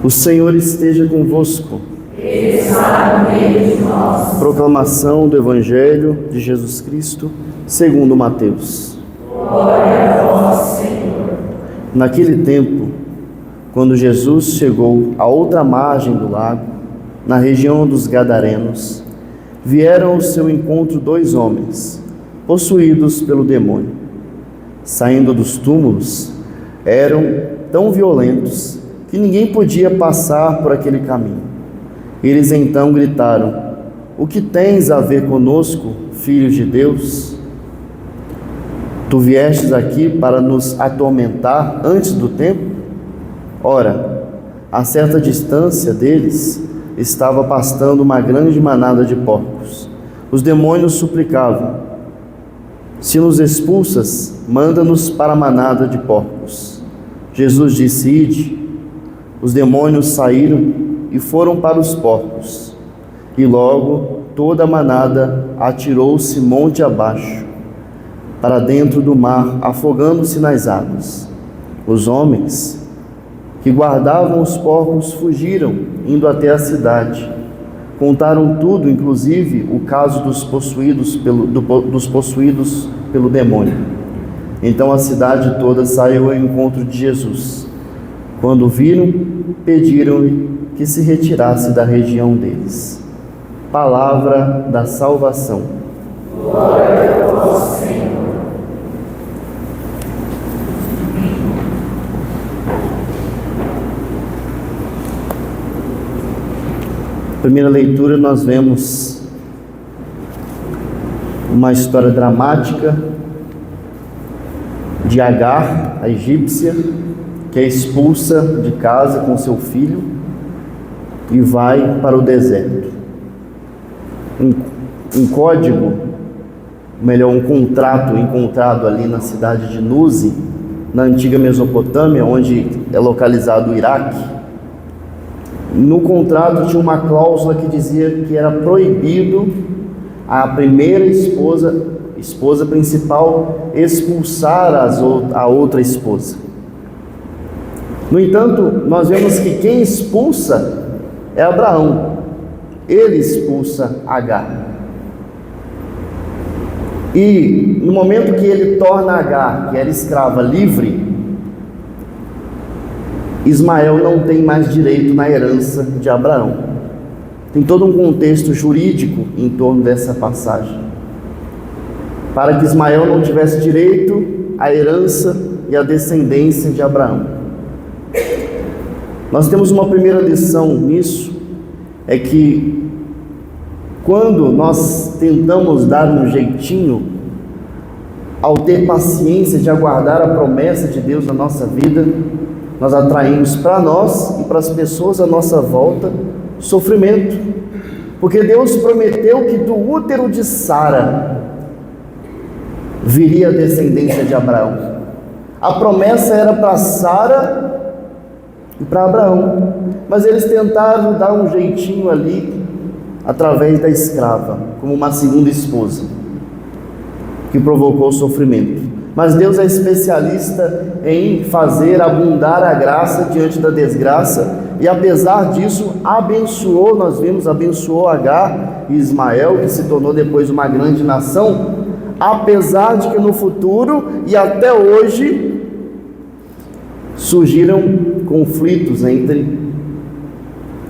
O Senhor esteja convosco. Ele está no meio de nós. Proclamação do Evangelho de Jesus Cristo, segundo Mateus. Glória a vós, Senhor. Naquele tempo, quando Jesus chegou à outra margem do lago, na região dos Gadarenos, vieram ao seu encontro 2 homens, possuídos pelo demônio. Saindo dos túmulos, eram tão violentos que ninguém podia passar por aquele caminho. Eles então gritaram: "O que tens a ver conosco, filho de Deus? Tu viestes aqui para nos atormentar antes do tempo?" Ora, a certa distância deles estava pastando uma grande manada de porcos. Os demônios suplicavam: "Se nos expulsas, manda-nos para a manada de porcos." Jesus disse: "Ide." Os demônios saíram e foram para os porcos. E logo toda a manada atirou-se monte abaixo, para dentro do mar, afogando-se nas águas. Os homens que guardavam os porcos fugiram, indo até a cidade. Contaram tudo, inclusive o caso dos possuídos pelo demônio. Então a cidade toda saiu ao encontro de Jesus. Quando o viram, pediram-lhe que se retirasse da região deles. Palavra da salvação. Glória a vós, Senhor. Primeira leitura, nós vemos uma história dramática de Agar, a egípcia, que é expulsa de casa com seu filho e vai para o deserto. Um código, melhor, um contrato encontrado ali na cidade de Nuzi, na antiga Mesopotâmia, onde é localizado o Iraque. No contrato tinha uma cláusula que dizia que era proibido a primeira esposa principal, expulsar a outra esposa. No entanto, nós vemos que quem expulsa é Abraão. Ele expulsa Agar. E no momento que ele torna Agar, que era escrava, livre, Ismael não tem mais direito na herança de Abraão. Tem todo um contexto jurídico em torno dessa passagem. Para que Ismael não tivesse direito à herança e à descendência de Abraão. Nós temos uma primeira lição nisso, é que quando nós tentamos dar um jeitinho, ao ter paciência de aguardar a promessa de Deus na nossa vida, nós atraímos para nós e para as pessoas à nossa volta sofrimento, porque Deus prometeu que do útero de Sara viria a descendência de Abraão. A promessa era para Sara e para Abraão, mas eles tentaram dar um jeitinho ali através da escrava, como uma segunda esposa, que provocou sofrimento. Mas Deus é especialista em fazer abundar a graça diante da desgraça, e apesar disso abençoou, nós vimos, abençoou Agar e Ismael, que se tornou depois uma grande nação, apesar de que no futuro e até hoje surgiram conflitos entre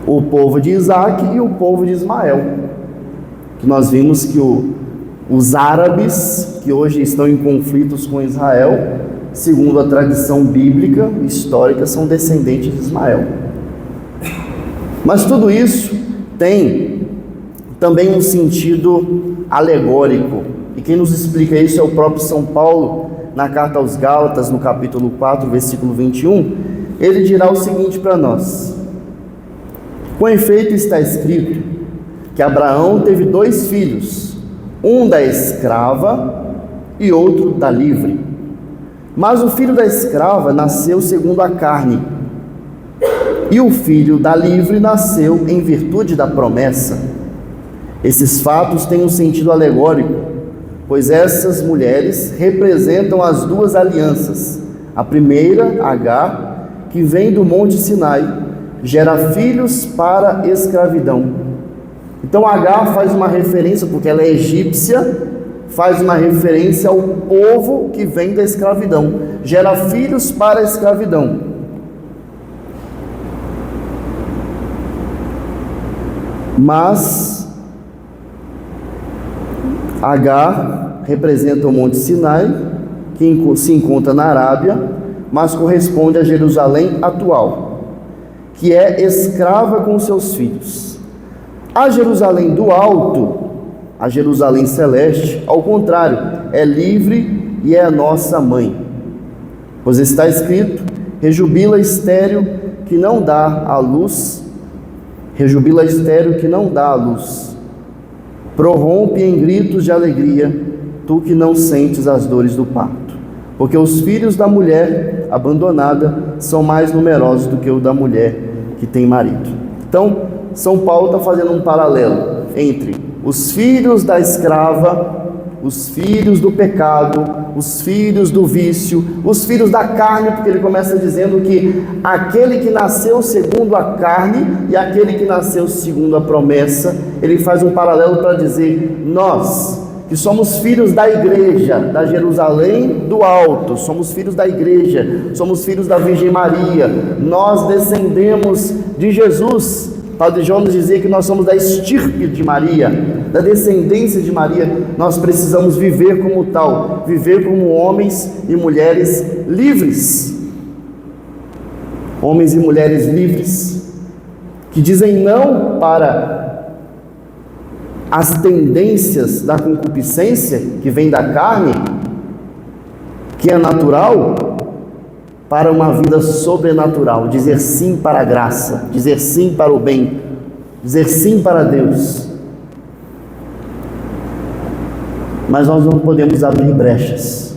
o povo de Isaac e o povo de Ismael. Que nós vimos que os árabes, que hoje estão em conflitos com Israel, segundo a tradição bíblica e histórica, são descendentes de Ismael. Mas tudo isso tem também um sentido alegórico, e quem nos explica isso é o próprio São Paulo, na carta aos Gálatas, no capítulo 4, versículo 21, ele dirá o seguinte para nós: com efeito está escrito que Abraão teve 2 filhos, um da escrava e outro da livre. Mas o filho da escrava nasceu segundo a carne, e o filho da livre nasceu em virtude da promessa. Esses fatos têm um sentido alegórico, pois essas mulheres representam as 2 alianças. A primeira, Agar, que vem do Monte Sinai, gera filhos para escravidão. Então Agar faz uma referência, porque ela é egípcia, faz uma referência ao povo que vem da escravidão, gera filhos para a escravidão. Mas Agar representa o Monte Sinai, que se encontra na Arábia, mas corresponde a Jerusalém atual, que é escrava com seus filhos. A Jerusalém do alto, a Jerusalém celeste, ao contrário, é livre e é a nossa mãe. Pois está escrito: rejubila estéril que não dá à luz, rejubila estéril que não dá à luz, prorrompe em gritos de alegria, tu que não sentes as dores do parto. Porque os filhos da mulher abandonada são mais numerosos do que o da mulher que tem marido. Então, São Paulo está fazendo um paralelo entre os filhos da escrava, os filhos do pecado, os filhos do vício, os filhos da carne, porque ele começa dizendo que aquele que nasceu segundo a carne e aquele que nasceu segundo a promessa, ele faz um paralelo para dizer: nós, que somos filhos da igreja, da Jerusalém do alto, somos filhos da igreja, somos filhos da Virgem Maria, nós descendemos de Jesus. Padre João nos dizia que nós somos da estirpe de Maria, da descendência de Maria. Nós precisamos viver como tal, viver como homens e mulheres livres. Homens e mulheres livres, que dizem não para as tendências da concupiscência, que vem da carne, que é natural, para uma vida sobrenatural, dizer sim para a graça, dizer sim para o bem, dizer sim para Deus. Mas nós não podemos abrir brechas,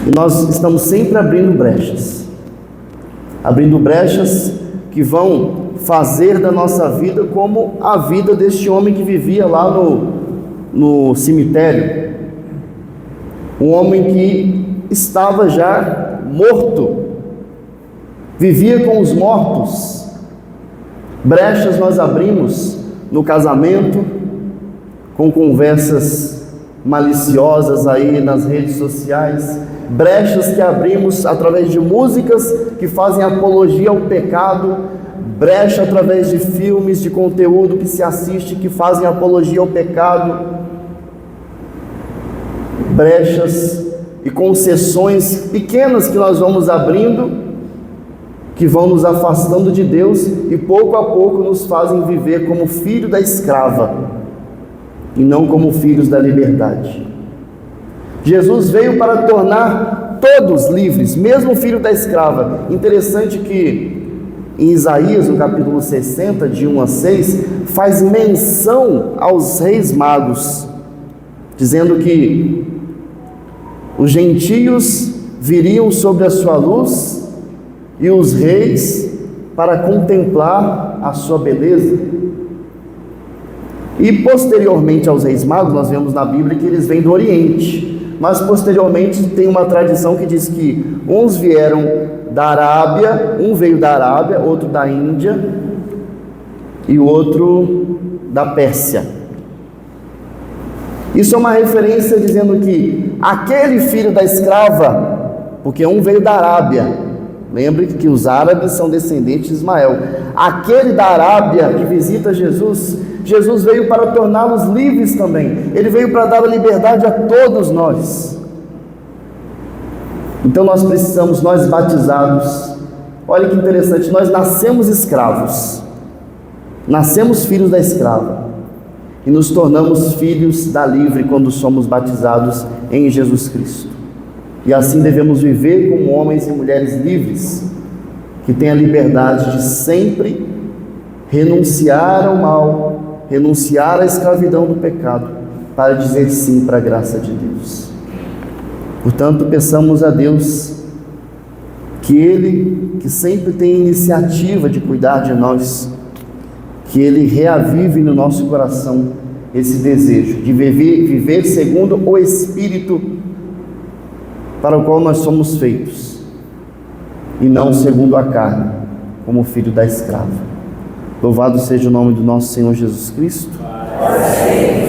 e nós estamos sempre abrindo brechas que vão fazer da nossa vida como a vida deste homem que vivia lá no cemitério, um homem que estava já morto, vivia com os mortos. Brechas nós abrimos no casamento, com conversas maliciosas aí nas redes sociais, brechas que abrimos através de músicas que fazem apologia ao pecado, brecha através de filmes, de conteúdo que se assiste que fazem apologia ao pecado, brechas e concessões pequenas que nós vamos abrindo, que vão nos afastando de Deus e pouco a pouco nos fazem viver como filho da escrava e não como filhos da liberdade. Jesus veio para tornar todos livres, mesmo o filho da escrava. Interessante que em Isaías, no capítulo 60, de 1 a 6, faz menção aos reis magos, dizendo que os gentios viriam sobre a sua luz e os reis para contemplar a sua beleza. E posteriormente aos reis magos, nós vemos na Bíblia que eles vêm do Oriente, mas posteriormente tem uma tradição que diz que uns vieram da Arábia, um veio da Arábia, outro da Índia e o outro da Pérsia. Isso é uma referência dizendo que aquele filho da escrava, porque um veio da Arábia, lembre que os árabes são descendentes de Ismael, aquele da Arábia que visita Jesus, Jesus veio para torná-los livres também, ele veio para dar a liberdade a todos nós. Então nós precisamos, nós batizados, olha que interessante, nós nascemos escravos, nascemos filhos da escrava, e nos tornamos filhos da livre quando somos batizados em Jesus Cristo. E assim devemos viver como homens e mulheres livres, que têm a liberdade de sempre renunciar ao mal, renunciar à escravidão do pecado, para dizer sim para a graça de Deus. Portanto, peçamos a Deus que Ele, que sempre tem iniciativa de cuidar de nós, que Ele reavive no nosso coração esse desejo de viver segundo o Espírito para o qual nós somos feitos, e não segundo a carne, como filho da escrava. Louvado seja o nome do nosso Senhor Jesus Cristo. Para sempre